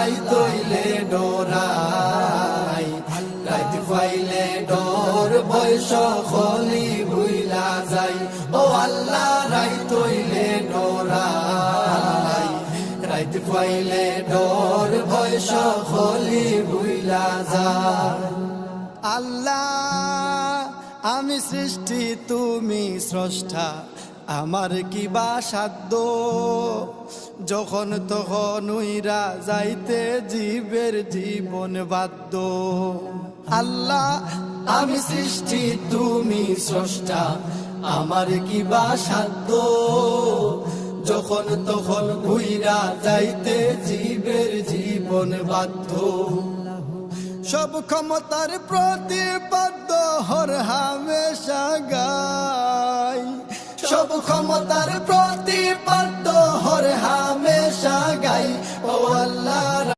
রাই তৈলে ডোরাই রাত পাইলে ডর ভয় সকলি ভুইলা যাই ও আল্লাহ রাই তৈলে ডোরাই রাত পাইলে ডর ভয় সকলি ভুইলা যায় আল্লাহ আমি সৃষ্টি তুমি স্রষ্টা আমার কি বা সাধ্য যখন তখন উইরা যাইতে জীবের জীবন বাধ্য আল্লাহ আমি সৃষ্টি তুমি স্রষ্টা আমার কি বা সাধ্য যখন তখন ঘুইরা যাইতে জীবের জীবন বাধ্য সব ক্ষমতার প্রতিপাদ্য হর হামেশা গাই সব ক্ষমতার প্রতিপাদ্য হর হামেশা গাই ও আল্লাহ